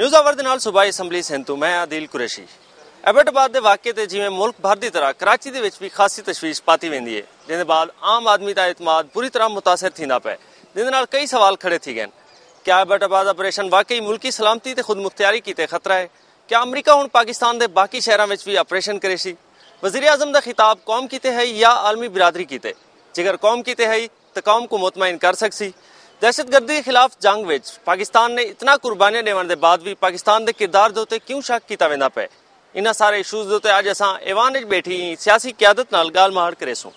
News hour ਦੇ ਨਾਲ ਸੂਬਾਈ ਅਸੈਂਬਲੀ ਸਿੰਧ ਤੋਂ ਮੈਂ ਆਦਿਲ ਕੁਰੈਸ਼ੀ। ਐਬਟਬਾਦ ਦੇ ਵਾਕਿਏ ਤੇ ਜਿਵੇਂ ਮੁਲਕ ਭਰ ਦੀ ਤਰ੍ਹਾਂ ਕਰਾਚੀ ਦੇ ਵਿੱਚ ਵੀ ਖਾਸੀ ਤਸ਼ਵੀਸ਼ ਪਾਤੀ वेंदी है, जिसके बाद आम आदमी का एतमाद पूरी तरह मुतासर थींदा पे, जिस नाल कई सवाल खड़े थी गए। क्या एबटबाद ऑपरेशन वाकई मुल्की सलामती ते खुद मुख्तियारी की खतरा है? क्या अमरीका हुण पाकिस्तान के बाकी शहरों में भी ऑपरेशन करे सी? वज़ीर आज़म का खिताब कौम की है या आलमी बिरादरी की? जेकर कौम की है तो कौम को मुतमईन कर सकसी। दहशतगर्दी के खिलाफ जंग में पाकिस्तान ने इतना कुर्बानियां देने के बाद भी पाकिस्तान के किरदार के उत्ते क्यों शक किया वेंदा पे? इन्हां सारे इशूज़ के उत्ते अज असां ऐवान विच बैठी सियासी क़यादत नाल गाल मार करेसूं।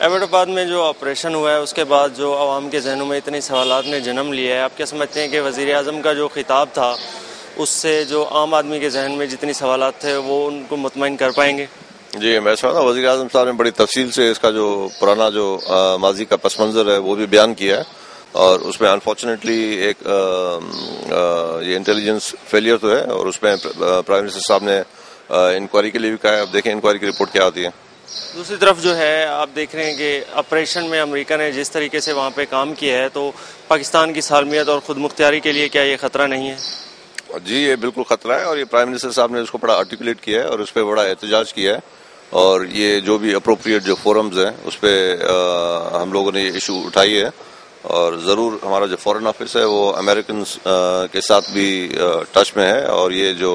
एबटबाद में जो ऑपरेशन हुआ है उसके बाद जो आवाम के जहनों में इतने सवालात ने जन्म लिया है, आप क्या समझते हैं कि वज़ीर आज़म का जो खिताब था उससे जो आम आदमी के जहन में जितनी सवालात थे वो उनको मुतमईन कर पाएंगे? जी, मैं समझता हूँ वज़ीर आज़म साहब ने बड़ी तफसील से इसका जो पुराना जो माजी का पस मंज़र है वो भी बयान किया है, और उसमें अनफॉर्चुनेटली एक ये इंटेलिजेंस फेलियर तो है, और उसमें प्राइम मिनिस्टर साहब ने इंक्वायरी के लिए भी कहा है। अब देखें इंक्वायरी की रिपोर्ट क्या आती है। दूसरी तरफ जो है आप देख रहे हैं कि ऑपरेशन में अमेरिका ने जिस तरीके से वहाँ पे काम किया है, तो पाकिस्तान की सालमियत और खुद मुख्तियारी के लिए क्या ये खतरा नहीं है? जी, ये बिल्कुल खतरा है, और ये प्राइम मिनिस्टर साहब ने उसको बड़ा आर्टिकुलेट किया है और उस पर बड़ा एहतजाज किया है, और ये जो भी अप्रोप्रिएट जो फोरम्स हैं उस पर हम लोगों ने ये इशू उठाई है, और ज़रूर हमारा जो फॉरेन ऑफिस है वो अमेरिकन के साथ भी टच में है, और ये जो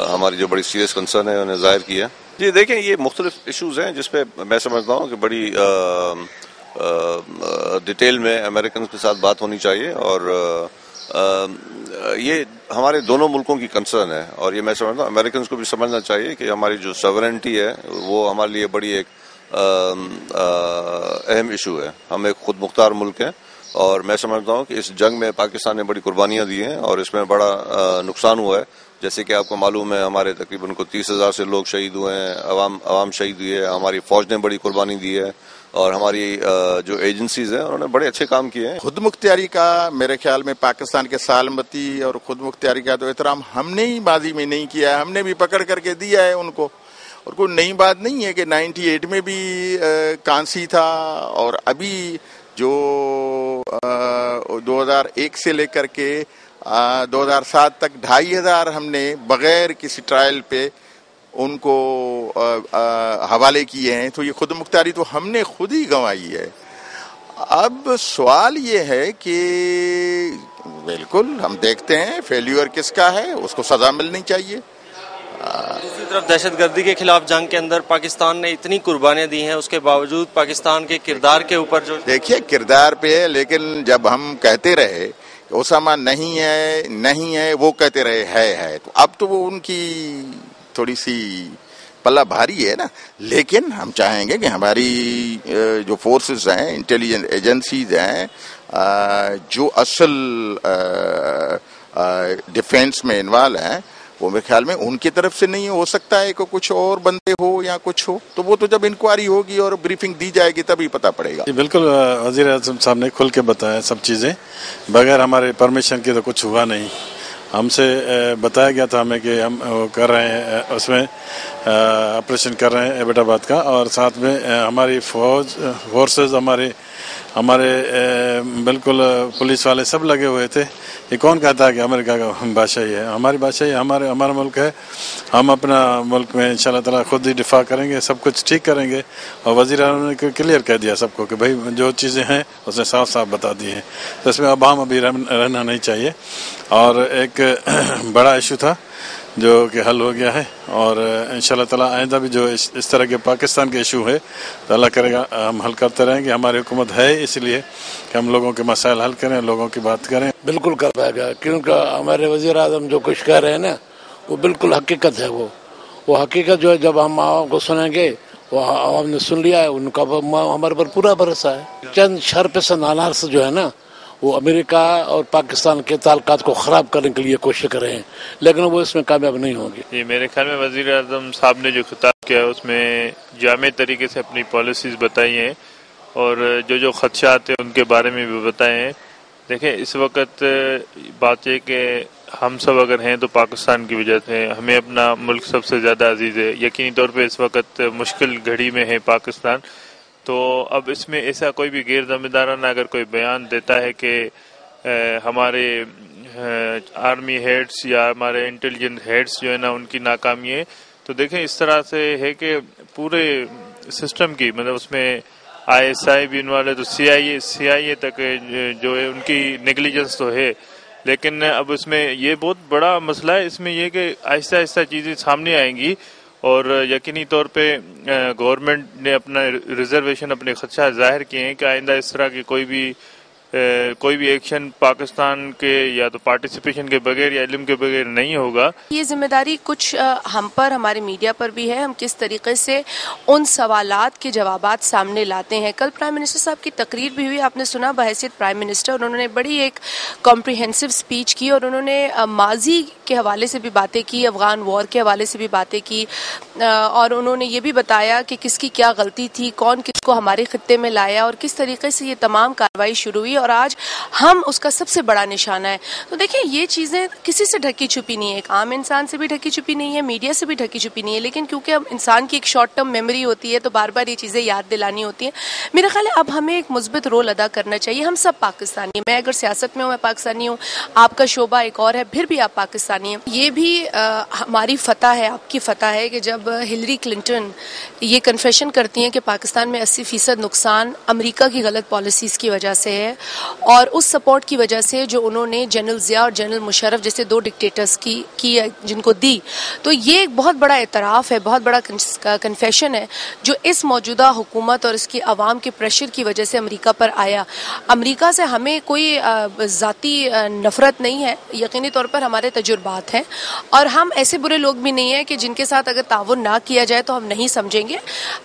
हमारी जो बड़ी सीरियस कंसर्न है उन्हें जाहिर किया। जी देखें, ये मुख्तलिफ इशूज़ हैं जिस पे मैं समझता हूँ कि बड़ी डिटेल में अमेरिकन के साथ बात होनी चाहिए, और ये हमारे दोनों मुल्कों की कंसर्न है, और ये मैं समझता हूँ अमेरिकन को भी समझना चाहिए कि हमारी जो सॉवरेनिटी है वो हमारे लिए बड़ी एक अहम इशू है। हम एक खुद मुख्तार मुल्क हैं, और मैं समझता हूँ कि इस जंग में पाकिस्तान ने बड़ी कुर्बानियाँ दी हैं और इसमें बड़ा नुकसान हुआ है। जैसे कि आपको मालूम है हमारे तकरीबन को 30,000 से लोग शहीद हुए हैं, अवाम शहीद हुई है, हमारी फौज ने बड़ी कुर्बानी दी है, और हमारी जो एजेंसीज हैं उन्होंने बड़े अच्छे काम किए हैं। खुद मुख्तियारी का मेरे ख्याल में पाकिस्तान के सालमती और खुद मुख्तियारी का तो एहतराम हमने ही माजी में नहीं किया है, हमने भी पकड़ करके दिया है उनको, और कोई नई बात नहीं है कि 98 में भी कांसी था, और अभी जो 2001 से लेकर के 2007 तक 2,500 हमने बगैर किसी ट्रायल पे उनको हवाले किए हैं, तो ये खुद मुख्तारी तो हमने खुद ही गंवाई है। अब सवाल ये है कि बिल्कुल हम देखते हैं फेल्यूर किसका है, उसको सजा मिलनी चाहिए। दूसरी तरफ दहशतगर्दी के खिलाफ जंग के अंदर पाकिस्तान ने इतनी कुर्बानियां दी हैं, उसके बावजूद पाकिस्तान के किरदार के ऊपर जो देखिए किरदार पे है, लेकिन जब हम कहते रहे ओसामा नहीं है वो कहते रहे है, तो अब तो वो उनकी थोड़ी सी पल्ला भारी है ना। लेकिन हम चाहेंगे कि हमारी जो फोर्सेस हैं, इंटेलिजेंस एजेंसीज हैं, जो असल डिफेंस में इन्वॉल्व हैं, वो मेरे ख्याल में उनकी तरफ से नहीं हो सकता है कि कुछ और बंदे हो या कुछ हो, तो वो तो जब इंक्वायरी होगी और ब्रीफिंग दी जाएगी तभी पता पड़ेगा। बिल्कुल, वज़ीर आज़म साहब ने खुल के बताया सब चीज़ें, बगैर हमारे परमिशन के तो कुछ हुआ नहीं। हमसे बताया गया था हमें कि हम वो कर रहे हैं, उसमें ऑपरेशन कर रहे हैं एबटबाद का, और साथ में हमारी फोर्सेस हमारे बिल्कुल पुलिस वाले सब लगे हुए थे। ये कौन कहता है कि अमेरिका का बादशाही है? हमारी बादशाही हमारा मुल्क है, हम अपना मुल्क में इंशाल्लाह ताला खुद ही दिफा करेंगे, सब कुछ ठीक करेंगे। और वज़ीर आज़म ने क्लियर कह दिया सबको कि भाई जो चीज़ें हैं उसने साफ साफ बता दी हैं, तो इसमें अब हम अभी रहना नहीं चाहिए। और एक बड़ा इशू था जो कि हल हो गया है, और इंशाल्लाह ताला आइंदा भी जो इस तरह के पाकिस्तान के इशू है तो अल्लाह करेगा हम हल करते रहेंगे। हमारी हुकूमत है इसलिए कि हम लोगों के मसाइल हल करें, लोगों की बात करें। बिल्कुल कर पाएगा, क्योंकि हमारे वज़ीर आज़म जो कुछ कह रहे हैं ना वो बिल्कुल हकीकत है। वो हकीकत जो है जब हम आवाम को सुनेंगे, वो आवाम ने सुन लिया है, उनका हमारे पर पूरा भरोसा है। चंद शरपसंद अनार से जो है ना वो अमेरिका और पाकिस्तान के ताल्लुकात को ख़राब करने के लिए कोशिश कर रहे हैं, लेकिन वो इसमें कामयाब नहीं होंगे। जी, मेरे ख्याल में वज़ीर आज़म साहब ने जो खिताब किया है उसमें जामे तरीके से अपनी पॉलिसीज़ बताई हैं, और जो ख़दशात हैं उनके बारे में भी बताए हैं। देखें, इस वक्त बात यह कि हम सब अगर हैं तो पाकिस्तान की वजह से हमें अपना मुल्क सबसे ज़्यादा अजीज़ है। यकीनी तौर पे इस वक्त मुश्किल घड़ी में है पाकिस्तान, तो अब इसमें ऐसा कोई भी गैर ज़िम्मेदाराना अगर कोई बयान देता है कि हमारे आर्मी हेड्स या हमारे इंटेलिजेंस हेड्स जो है ना उनकी नाकामी है। तो देखें इस तरह से है कि पूरे सिस्टम की मतलब उसमें ISI भी इन्वॉल्व है, तो CIA तक जो है उनकी नेग्लिजेंस तो है, लेकिन अब इसमें ये बहुत बड़ा मसला है। इसमें ये कि आहिस्ता आहिस्ता चीज़ें सामने आएंगी और यकीनी तौर पे गवर्नमेंट ने अपना रिजर्वेशन अपने खदशा जाहिर किए हैं कि आइंदा इस तरह की कोई भी एक्शन पाकिस्तान के या तो पार्टिसिपेशन के बगैर या इल्म के बगैर नहीं होगा। ये जिम्मेदारी कुछ हम पर, हमारे मीडिया पर भी है, हम किस तरीके से उन सवालात के जवाबात सामने लाते हैं। कल प्राइम मिनिस्टर साहब की तकरीर भी हुई, आपने सुना बहैसियत प्राइम मिनिस्टर, उन्होंने बड़ी एक कॉम्प्रिहेंसिव स्पीच की और उन्होंने माजी के हवाले से भी बातें की, अफगान वॉर के हवाले से भी बातें की और उन्होंने ये भी बताया कि किसकी क्या गलती थी, कौन किसको हमारे खित्ते में लाया और किस तरीके से ये तमाम कार्रवाई शुरू हुई और आज हम उसका सबसे बड़ा निशाना है। तो देखिए ये चीज़ें किसी से ढकी छुपी नहीं है, एक आम इंसान से भी ढकी छुपी नहीं है, मीडिया से भी ढकी छुपी नहीं है, लेकिन क्योंकि अब इंसान की एक शॉर्ट टर्म मेमोरी होती है तो बार बार ये चीज़ें याद दिलानी होती हैं। मेरा ख्याल है अब हमें एक मुस्बित रोल अदा करना चाहिए। हम सब पाकिस्तानी हैं, मैं अगर सियासत में हूँ मैं पाकिस्तानी हूँ, आपका शोबा एक और है, फिर भी आप पाकिस्तानी हैं। ये भी हमारी फतह है, आपकी फतह है कि जब हिलरी क्लिंटन ये कन्फेशन करती हैं कि पाकिस्तान में 80% नुकसान अमेरिका की गलत पॉलिसीज़ की वजह से है और उस सपोर्ट की वजह से जो उन्होंने जनरल ज़िया और जनरल मुशर्रफ जैसे दो डिक्टेटर्स की जिनको दी, तो ये एक बहुत बड़ा एतराफ़ है, बहुत बड़ा कन्फेशन है जो इस मौजूदा हुकूमत और इसकी आवाम के प्रेशर की वजह से अमेरिका पर आया। अमेरिका से हमें कोई ज़ाती नफ़रत नहीं है, यकीनी तौर पर हमारे तजुर्बात हैं और हम ऐसे बुरे लोग भी नहीं हैं कि जिनके साथ अगर ताउन ना किया जाए तो हम नहीं समझेंगे।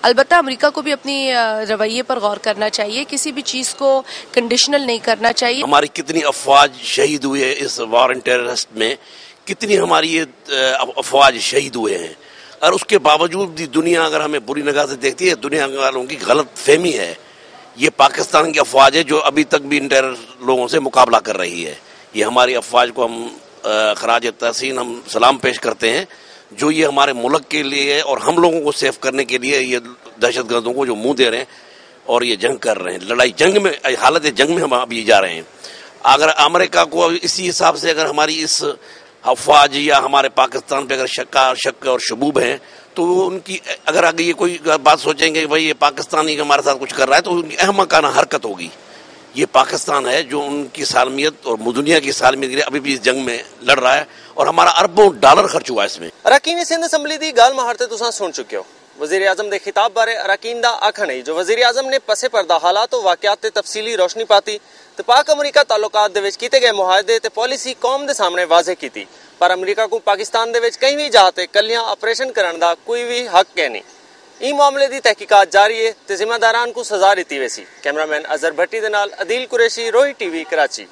अलबत्ता अमेरिका को भी अपनी रवैये पर गौर करना चाहिए, किसी भी चीज़ को कंडीशनल नहीं करना चाहिए। हमारी कितनी अफवाज शहीद हुए हैं इस वार एंड टेररिस्ट में, कितनी हमारी ये अफवाज शहीद हुए हैं और उसके बावजूद भी दुनिया अगर हमें बुरी निगाह से देखती है, दुनिया वालों की गलत फहमी है। ये पाकिस्तान की अफवाज है जो अभी तक भी इन टेरर लोगों से मुकाबला कर रही है। ये हमारी अफवाज को हम खराज तहसीन हम सलाम पेश करते हैं जो ये हमारे मुल्क के लिए और हम लोगों को सेफ करने के लिए ये दहशतगर्दों को जो मुंह दे रहे हैं और ये जंग कर रहे हैं, लड़ाई जंग में, हालत जंग में हम अभी जा रहे हैं। अगर अमेरिका को इसी हिसाब से अगर हमारी इस अफवाज या हमारे पाकिस्तान पे अगर शक और शुबूब हैं तो उनकी अगर आगे ये कोई बात सोचेंगे कि भाई ये पाकिस्तानी हमारे साथ कुछ कर रहा है तो उनकी अहमकाना हरकत होगी। ये पाकिस्तान है जो उनकी सालमियत और दुनिया की सालमियत के लिए अभी भी इस जंग में लड़ रहा है और हमारा अरबों डॉलर खर्च हुआ इसमें। अरकान सिंध असैम्बली दी गाल महारते तुसां सुन चुके हो। वज़ीर आज़म दे खिताब बारे अरकान दा आखना है जो वज़ीर आज़म ने पसे पर्दा हालात और वाक़यात ते तफसीली रोशनी पाती ते पाक अमरीका ताल्लुकात दे विच कीते गए मुआहदे ते पॉलिसी कौम दे सामने वाज़े कीती, पर अमरीका को पाकिस्तान दे विच कहीं भी जाते कलियां ऑपरेशन करन दा कोई भी हक है नहीं। ई मामले दी तहकीकात जारी है ते जिम्मेदारान को सजा दिती वेसी। कैमरामैन अजहर भट्टी दे नाल अदील कुरैशी, रोही टीवी, कराची।